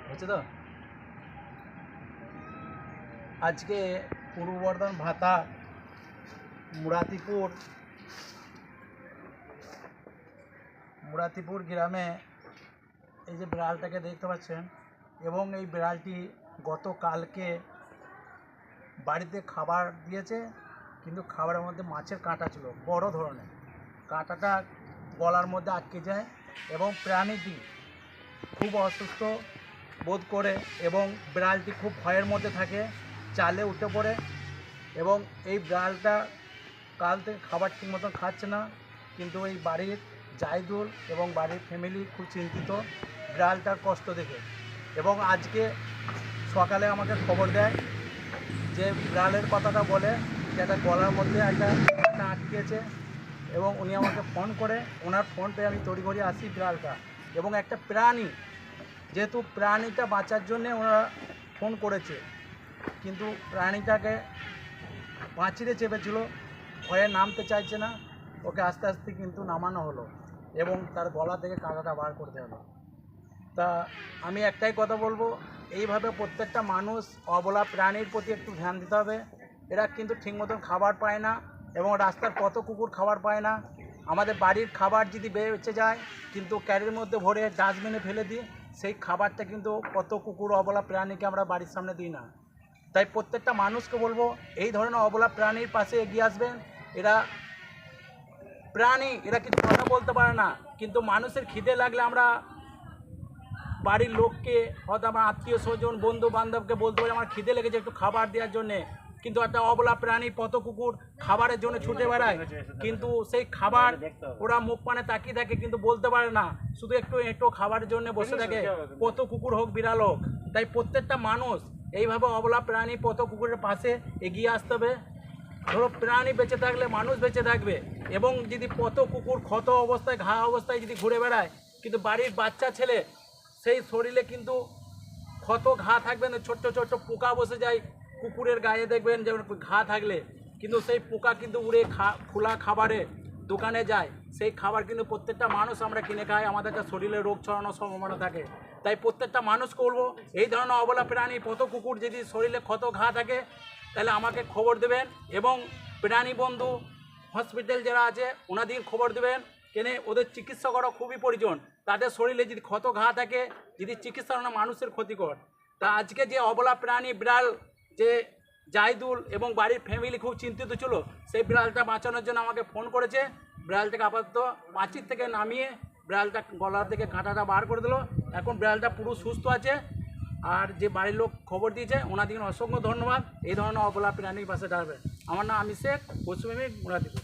হচ্ছে তো আজকে পূর্ব বর্ধমান ভাতা মুরাতিপুর গ্রামে এই যে বিড়ালটাকে দেখতে পাচ্ছেন, এবং এই বিড়ালটি গতকালকে বাড়িতে খাবার দিয়েছে, কিন্তু খাবারের মধ্যে মাছের কাঁটা ছিল, বড় ধরনের কাঁটাটা গলার মধ্যে আটকে যায় এবং প্রাণীটি খুব অসুস্থ বোধ করে এবং বিড়ালটি খুব ভয়ের মধ্যে থাকে, চালে উঠে পড়ে। এবং এই বিড়ালটা কাল থেকে খাবার ঠিক মতন খাচ্ছে না, কিন্তু এই বাড়ির জাহিদুল এবং বাড়ির ফ্যামিলি খুব চিন্তিত বিড়ালটার কষ্ট দেখে। এবং আজকে সকালে আমাকে খবর দেয় যে বিড়ালের কথাটা বলে যে একটা গলার মধ্যে একটা কাঁটা আটকেছে, এবং উনি আমাকে ফোন করে, ওনার ফোন পেয়ে আমি তড়িঘড়ি আসি বিড়ালটা এবং একটা প্রাণী, যেহেতু প্রাণীটা বাঁচার জন্যে ওনারা ফোন করেছে, কিন্তু প্রাণীটাকে পাঁচিরে চেপেছিল, ভয়ে নামতে চাইছে না, ওকে আস্তে আস্তে কিন্তু নামানো হলো এবং তার গলা থেকে কাঁটাটা বার করতে হলো। তা আমি একটাই কথা বলবো, এইভাবে প্রত্যেকটা মানুষ অবলা প্রাণীর প্রতি একটু ধ্যান দিতে হবে। এরা কিন্তু ঠিক মতন খাবার পায় না এবং রাস্তার কত কুকুর খাবার পায় না। আমাদের বাড়ির খাবার যদি বেঁচে যায় কিন্তু ক্যারির মধ্যে ভরে ডাস্টবিনে ফেলে দিই, সেই খাবারটা কিন্তু কত কুকুর অবলা প্রাণীকে আমরা বাড়ির সামনে দিই না। তাই প্রত্যেকটা মানুষকে বলবো এই ধরনের অবলা প্রাণীর পাশে এগিয়ে আসবেন। এরা প্রাণী, এরা কিছু কথা বলতে পারে না, কিন্তু মানুষের খিদে লাগলে আমরা বাড়ির লোককে, হয়তো আমার আত্মীয় স্বজন বন্ধু বান্ধবকে বলতে পারি আমার খিদে লেগেছে একটু খাবার দেওয়ার জন্যে, কিন্তু একটা অবলা প্রাণী পথ কুকুর খাবারের জন্য ছুটে বেড়ায়, কিন্তু সেই খাবার ওরা মুখ পানে তাকিয়ে থাকে কিন্তু বলতে পারে না, শুধু একটু খাবারের জন্য বসে থাকে, পথ কুকুর হোক বিড়াল হোক। তাই প্রত্যেকটা মানুষ এইভাবে অবলা প্রাণী পথ কুকুরের পাশে এগিয়ে আসতে হবে। ধরো প্রাণী বেঁচে থাকলে মানুষ বেঁচে থাকবে, এবং যদি পথ কুকুর ক্ষত অবস্থায় ঘা অবস্থায় যদি ঘুরে বেড়ায়, কিন্তু বাড়ির বাচ্চা ছেলে সেই শরীরে কিন্তু ক্ষত ঘা থাকবে না, ছোট্ট ছোট্ট পোকা বসে যায় কুকুরের গায়ে, দেখবেন যেমন ঘা থাকলে, কিন্তু সেই পোকা কিন্তু উড়ে খোলা খাবারে দোকানে যায়, সেই খাবার কিন্তু প্রত্যেকটা মানুষ আমরা কিনে খাই, আমাদের একটা শরীরে রোগ ছড়ানোর সম্ভাবনা থাকে। তাই প্রত্যেকটা মানুষকে বলবো এই ধরনের অবলা প্রাণী পথ কুকুর যদি শরীরে ক্ষত ঘা থাকে তাহলে আমাকে খবর দেবেন, এবং প্রাণী বন্ধু হসপিটাল যারা আছে ওনাদের খবর দেবেন, কেন ওদের চিকিৎসা করা খুবই প্রয়োজন। তাদের শরীরে যদি ক্ষত ঘা থাকে, যদি চিকিৎসা না মানুষের ক্ষতিকর। তা আজকে যে অবলা প্রাণী বিড়াল, যে জাহিদুল এবং বাড়ির ফ্যামিলি খুব চিন্তিত ছিল, সেই বিড়ালটা বাঁচানোর জন্য আমাকে ফোন করেছে। বিড়ালটাকে আপাতত পাঁচির থেকে নামিয়ে বিড়ালটা গলার থেকে কাঁটাটা বার করে দিল, এখন বিড়ালটা পুরো সুস্থ আছে। আর যে বাড়ির লোক খবর দিয়েছে ওনাদের অসংখ্য ধন্যবাদ। এই ধরনের অবলা প্রাণীর পাশে দাঁড়াবে। আমার নাম আমি শেখ, পশ্চিমবঙ্গের মুরাতিপুর।